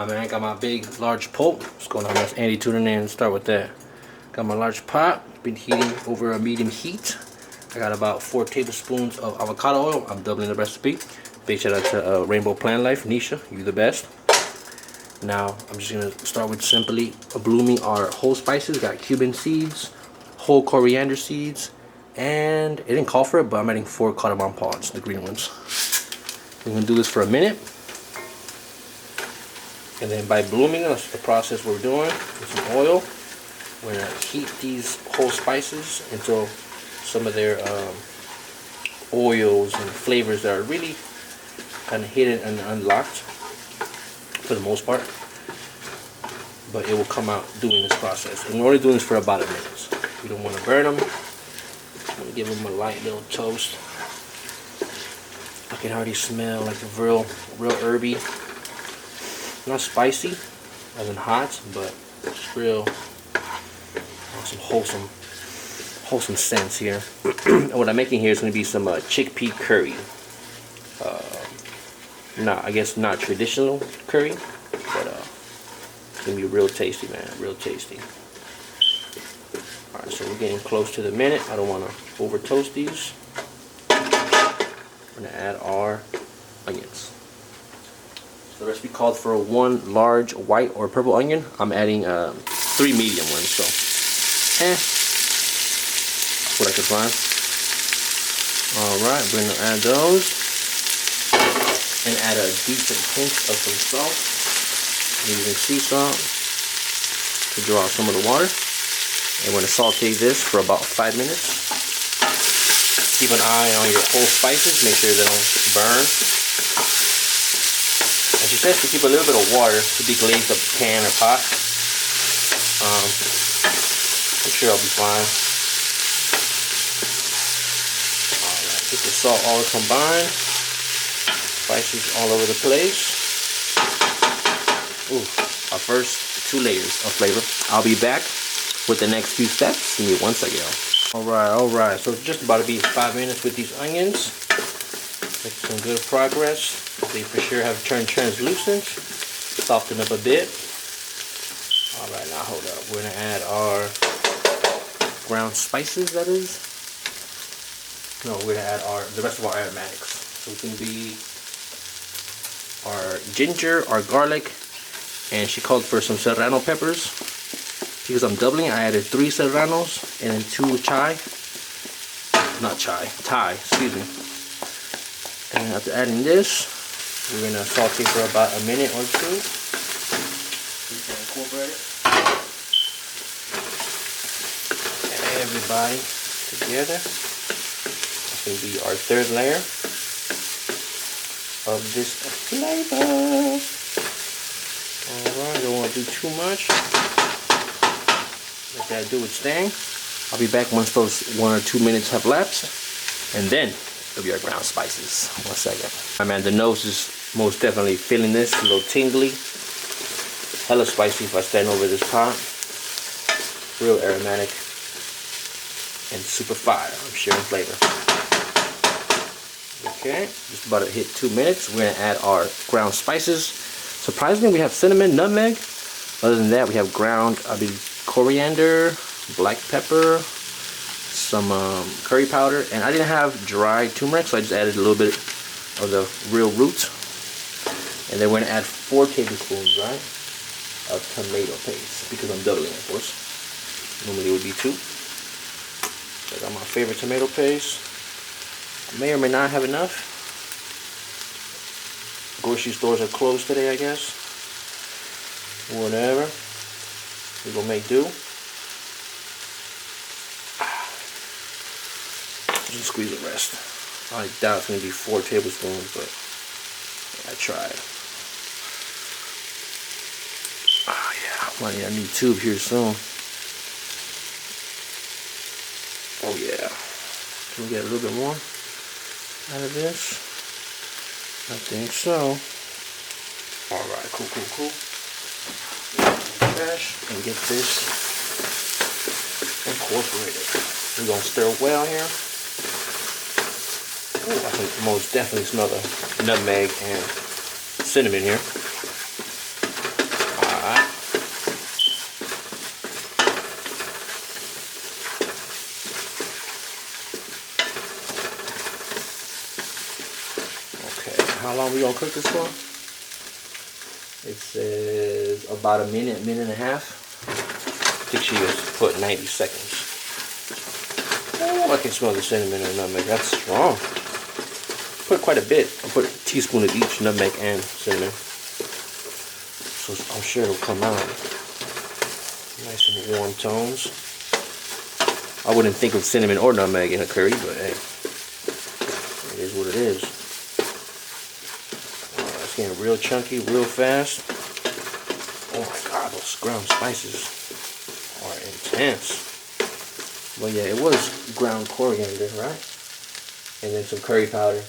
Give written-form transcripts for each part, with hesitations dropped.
I got my big, large pot. What's going on? That's Andy tuning in. Start with that. Got my large pot. Been heating over a medium heat. I got about 4 tablespoons of avocado oil. I'm doubling the recipe. Big shout out to Rainbow Plant Life. Nisha, you the best. Now, I'm just going to start with simply blooming our whole spices. Got Cuban seeds, whole coriander seeds, and it didn't call for it, but I'm adding 4 cardamom pods, the green ones. We're going to do this for a minute. And then by blooming, that's the process we're doing with some oil. We're going to heat these whole spices until some of their oils and flavors that are really kind of hidden and unlocked for the most part. But it will come out doing this process. And we're only doing this for about a minute. We don't want to burn them. I'm going to give them a light little toast. I can already smell like a real herby. Not spicy, as in hot, but it's real some wholesome scents here. And what I'm making here is going to be some chickpea curry. I guess not traditional curry, but it's going to be real tasty, man. Real tasty. Alright, so we're getting close to the minute. I don't want to over toast these. We're going to add our onions. The recipe called for 1 large white or purple onion. I'm adding 3 medium ones, so that's what I could find. Alright, we're going to add those and add a decent pinch of some salt. I'm using sea salt to draw out some of the water. And we're going to saute this for about 5 minutes. Keep an eye on your whole spices, make sure they don't burn. And she says to keep a little bit of water to deglaze the pan or pot. I'm sure I'll be fine. Alright, get the salt all combined. Spices all over the place. Ooh, our first 2 layers of flavor. I'll be back with the next few steps. Give me 1 second. Alright, so it's just about to be 5 minutes with these onions. Making some good progress. They for sure have turned translucent. Soften up a bit. Alright, now hold up. We're going to add our ground spices, that is. No, we're going to add the rest of our aromatics. So it can be our ginger, our garlic, and she called for some serrano peppers. Because I'm doubling, I added 3 serranos and then 2 Thai, excuse me. And after adding this, we're going to saute for about a minute or 2. We can incorporate it. Everybody together. This will be our 3rd layer of this flavor. Alright, don't want to do too much. Let that do its thing. I'll be back once those 1 or 2 minutes have lapsed. And then it'll be our ground spices. 1 second. Alright, man, the nose is most definitely feeling this. A little tingly. Hella spicy if I stand over this pot. Real aromatic. And super fire. I'm sharing flavor. Okay, just about to hit 2 minutes. We're going to add our ground spices. Surprisingly, we have cinnamon, nutmeg. Other than that, we have ground coriander, black pepper, some curry powder, and I didn't have dry turmeric, so I just added a little bit of the real root. And then we're going to add 4 tablespoons, right, of tomato paste, because I'm doubling, of course. Normally it would be 2. So I got my favorite tomato paste. I may or may not have enough. Grocery stores are closed today, I guess. Whatever. We're going to make do. Just squeeze the rest. I doubt it's going to be 4 tablespoons, but I tried. Oh yeah, I need a new tube here soon. Oh yeah. Can we get a little bit more out of this? I think so. Alright, cool. Trash and get this incorporated. We're going to stir well here. Ooh, I can most definitely smell the nutmeg and cinnamon here. How long we gonna cook this for? It says about a minute, minute and a half. I think she just put 90 seconds. Oh, I can smell the cinnamon and nutmeg. That's strong. Put quite a bit. I put a teaspoon of each, nutmeg and cinnamon. So I'm sure it'll come out nice and warm tones. I wouldn't think of cinnamon or nutmeg in a curry, but hey, it is what it is. It's getting real chunky, real fast. Oh my god, those ground spices are intense. Well, yeah, it was ground coriander, right? And then some curry powder.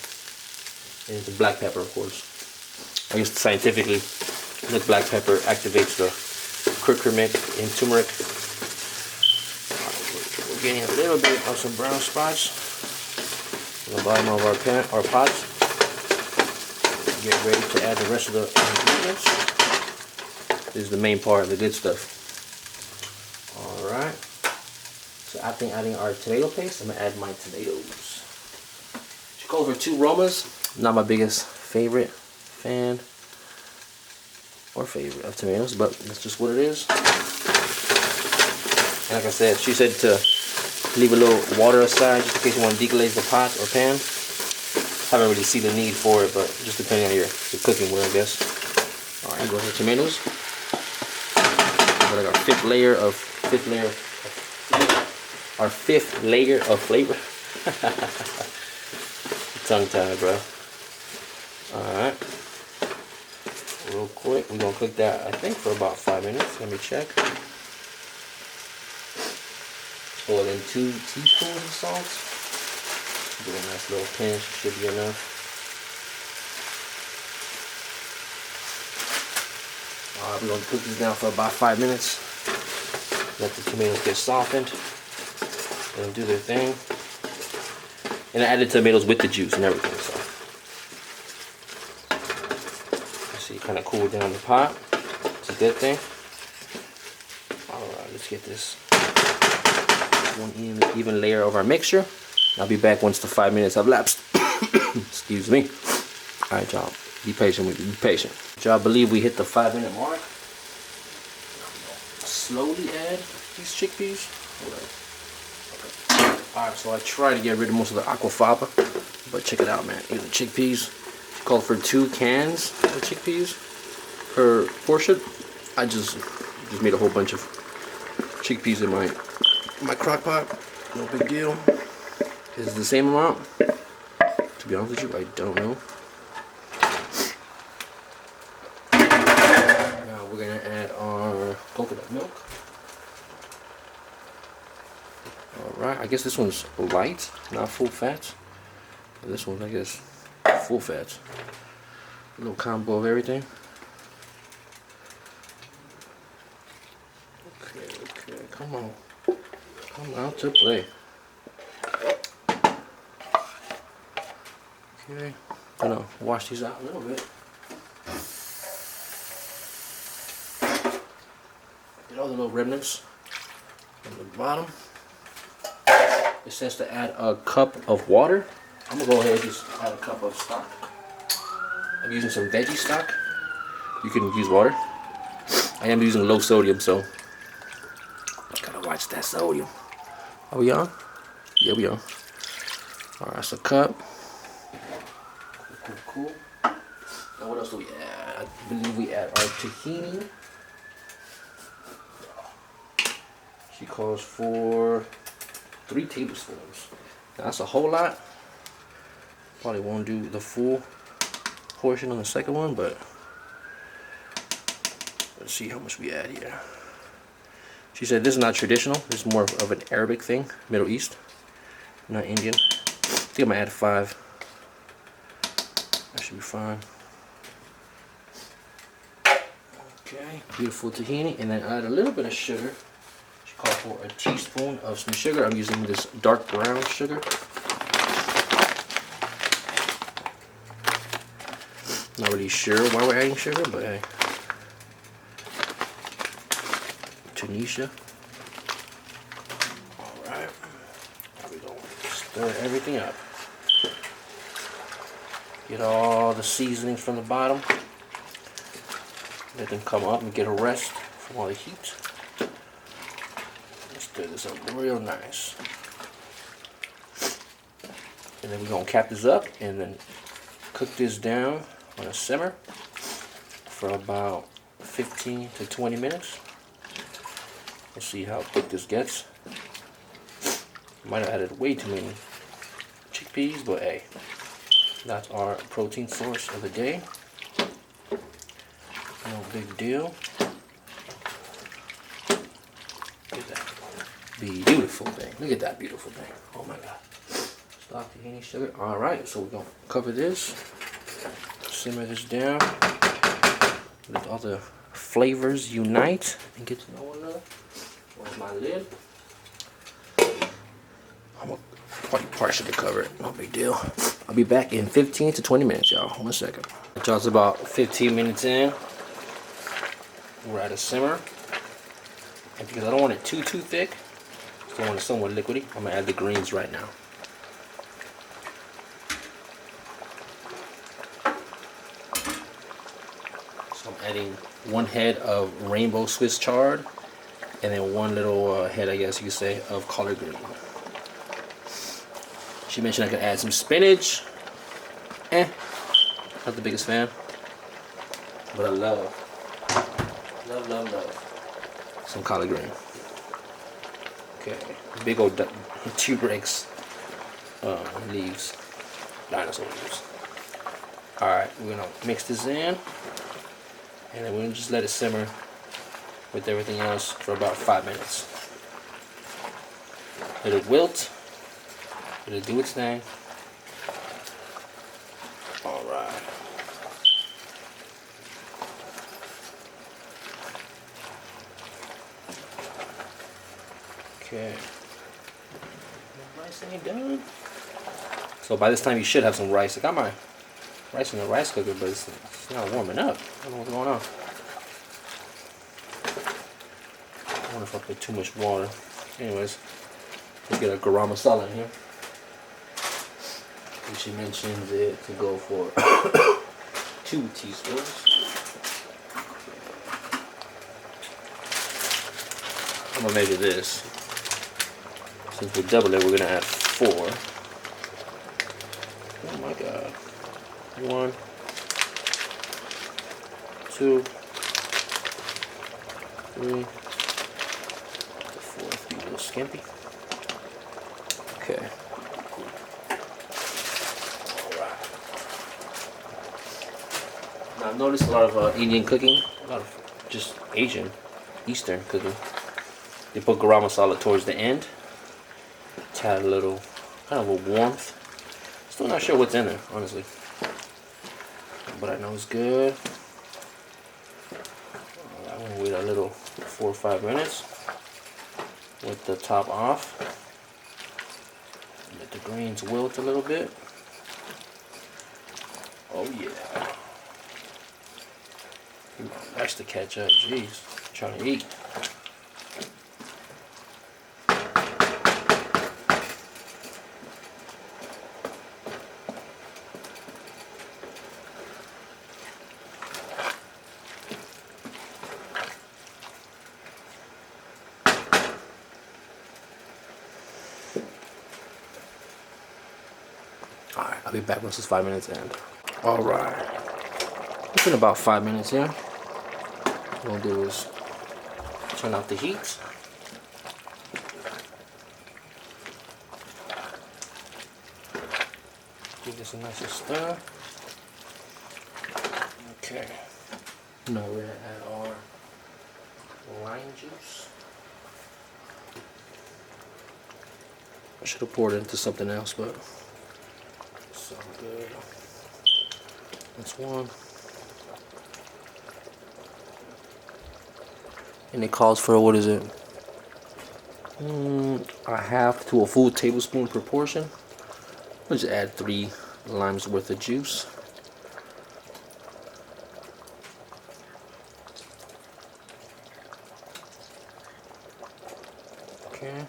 And some black pepper, of course. I guess scientifically, the black pepper activates the curcumin and turmeric. We're getting a little bit of some brown spots on the bottom of our pots. Get ready to add the rest of the ingredients. This is the main part, the good stuff. Alright. So after adding our tomato paste, I'm going to add my tomatoes. Check over 2 Romas. Not my biggest fan or favorite of tomatoes, but that's just what it is. And like I said, she said to leave a little water aside just in case you want to deglaze the pot or pan. Haven't really seen the need for it, but just depending on your cooking wheel, I guess. Alright, go ahead, tomatoes. Like our fifth layer of flavor. Tongue tied, bro. Alright. Real quick, we're gonna cook that I think for about 5 minutes. Let me check. Pour in 2 teaspoons of salt. Do a nice little pinch, should be enough. Alright, we're gonna cook this down for about 5 minutes. Let the tomatoes get softened. Let them do their thing. And I added tomatoes with the juice and everything, so. See, kind of cool down the pot. It's a good thing. Alright, let's get this one even layer of our mixture. I'll be back once the 5 minutes have lapsed. Excuse me. Alright, y'all. Be patient with me. Be patient. Y'all believe we hit the 5-minute mark? Slowly add these chickpeas. Alright, so I try to get rid of most of the aquafaba, but check it out, man. These are chickpeas. She called for 2 cans of chickpeas per portion. I just made a whole bunch of chickpeas in my crock pot. No big deal. Is it the same amount? To be honest with you, I don't know. Now we're gonna add our coconut milk. Alright, I guess this one's light, not full fat. This one's, I guess, full fat. A little combo of everything. Okay, come on. Come out to play. Okay, gonna wash these out a little bit. Get all the little remnants on the bottom. It says to add a cup of water. I'm gonna go ahead and just add a cup of stock. I'm using some veggie stock. You can use water. I am using low sodium, so gotta watch that sodium. Are we on? Yeah, we on. Alright, that's a cup. Cool. Now what else do we add? I believe we add our tahini. She calls for 3 tablespoons. Now that's a whole lot. Probably won't do the full portion on the second one, but let's see how much we add here. She said this is not traditional. This is more of an Arabic thing, Middle East, not Indian. I think I'm gonna add 5. That should be fine. Okay, beautiful tahini, and then add a little bit of sugar. She called for a teaspoon of some sugar. I'm using this dark brown sugar. Not really sure why we're adding sugar, but hey. To Nisha. Alright. Now we're going to stir everything up. Get all the seasonings from the bottom. Let them come up and get a rest from all the heat. Stir this up real nice. And then we're going to cap this up and then cook this down on a simmer for about 15 to 20 minutes. We'll see how thick this gets. Might have added way too many chickpeas, but hey, that's our protein source of the day. No big deal. Look at that beautiful thing. Look at that beautiful thing. Oh my God. Stop the any sugar. Alright, so we're going to cover this. Simmer this down. Let all the flavors unite and get to know one another. Where's my lid? I'm going to quite partially cover it. No big deal. I'll be back in 15 to 20 minutes, y'all. 1 second. Y'all's about 15 minutes in. We're at a simmer. And because I don't want it too thick, I want it somewhat liquidy, I'm going to add the greens right now. So I'm adding 1 head of rainbow Swiss chard and then 1 little head, I guess you could say, of collard green. She mentioned I could add some spinach. Not the biggest fan, but I love some collard green. Okay, big old tuberose leaves, dinosaur leaves. Alright, we're gonna mix this in, and then we're gonna just let it simmer with everything else for about 5 minutes. Let it wilt, let it do its thing. Alright. Okay. The rice ain't done. So by this time you should have some rice. I got my rice in the rice cooker, but it's not warming up. I don't know what's going on. I wonder if I put too much water. Anyways, let's get a garam masala in here. And she mentions it to go for 2 teaspoons. I'm gonna measure this. Since we double it, we're gonna add 4. Oh my God. 1, 2, 3. The 4th be a little skimpy. Okay. Alright. Now I've noticed a lot of Indian cooking, a lot of just Asian, Eastern cooking. They put garam masala towards the end to add a little kind of a warmth. Still not sure what's in there, honestly, but I know it's good. I'm gonna wait a little 4 or 5 minutes with the top off. Let the greens wilt a little bit. Oh yeah. That's to catch up. Jeez, I'm trying to eat. Alright, I'll be back once it's 5 minutes in. Alright. It's been about 5 minutes here. What I'm gonna do is turn off the heat. Give this a nice stir. Okay. Now we're gonna add our lime juice. I should have poured it into something else, but it's all good. That's 1. And it calls for, what is it? A half to a full tablespoon per portion. We'll just add 3 limes worth of juice. Okay.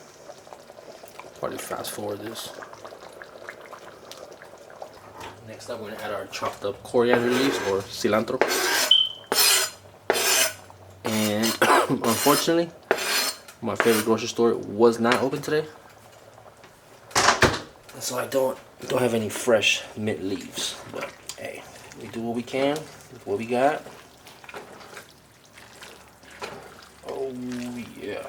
Probably fast forward this. Next up, we're gonna add our chopped up coriander leaves or cilantro. And unfortunately, my favorite grocery store was not open today, so I don't have any fresh mint leaves. But hey, we do what we can with what we got. Oh yeah.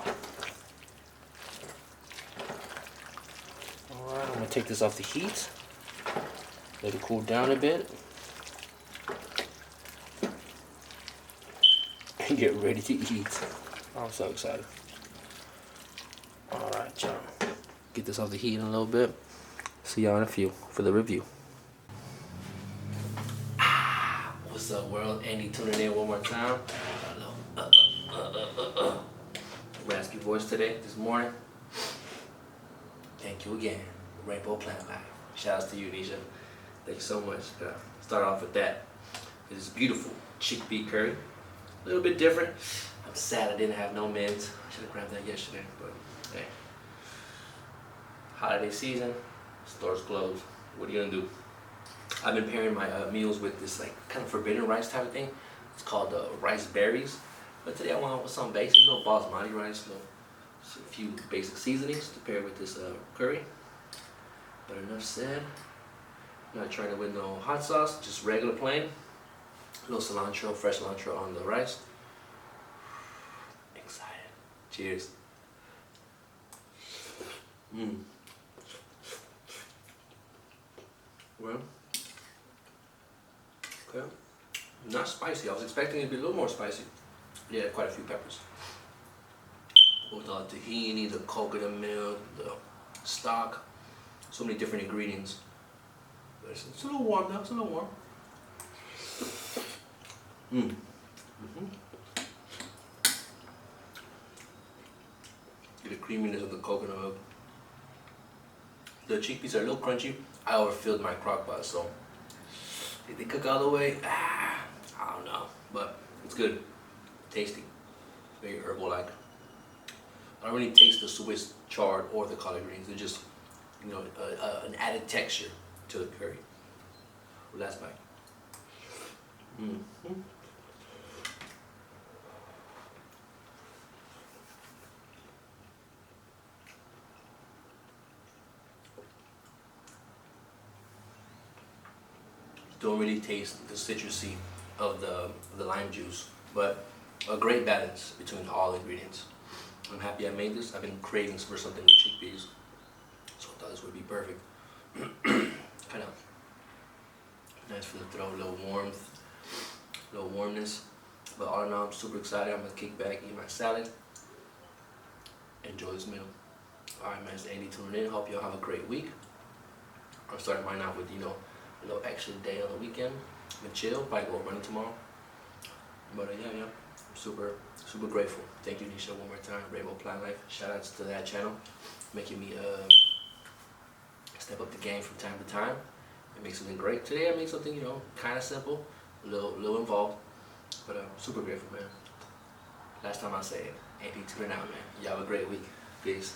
All right, I'm gonna take this off the heat. Let it cool down a bit. And get ready to eat. I'm so excited. Alright, y'all. Get this off the heat in a little bit. See y'all in a few for the review. What's up, world? Andy tuning in one more time. Raspy voice today, this morning. Thank you again. Rainbow Plant Life. Shout out to you, Nisha. Thank you so much. Start off with that. This is beautiful chickpea curry. A little bit different. I'm sad I didn't have no mint. I should have grabbed that yesterday, but hey. Holiday season, stores closed. What are you gonna do? I've been pairing my meals with this like kind of forbidden rice type of thing. It's called rice berries. But today I went with some basic, basmati rice, just a few basic seasonings to pair with this curry. But enough said. I'm not trying to with no hot sauce, just regular plain. A little cilantro, fresh cilantro on the rice. Excited. Cheers. Well, okay. Not spicy. I was expecting it to be a little more spicy. Yeah, quite a few peppers. With all the tahini, the coconut milk, the stock, so many different ingredients. But it's a little warm now. It's a little warm. Get the creaminess of the coconut milk. The chickpeas are a little crunchy. I overfilled my crock pot, so did they cook all the way? I don't know, but it's good, tasty, very herbal-like. I don't really taste the Swiss chard or the collard greens. They're just, an added texture to the curry. Well, last bite. Don't really taste the citrusy of the lime juice, but a great balance between all ingredients. I'm happy I made this. I've been craving for something with chickpeas, so I thought this would be perfect. Kind of nice for the throat, a little warmth, a little warmness. But all in all, I'm super excited. I'm gonna kick back, eat my salad, enjoy this meal. Alright, man, it's Andy tuning in. Hope y'all have a great week. I'm starting mine out with, a little extra day on the weekend. I'm gonna chill, probably go running tomorrow. But yeah, I'm super grateful. Thank you, Nisha, one more time. Rainbow Plant Life. Shout outs to that channel, making me step up the game from time to time and make something great. Today I made something, kind of simple, a little involved, but I'm super grateful, man. Last time I say it, Andy tuning out, man. Y'all have a great week. Peace.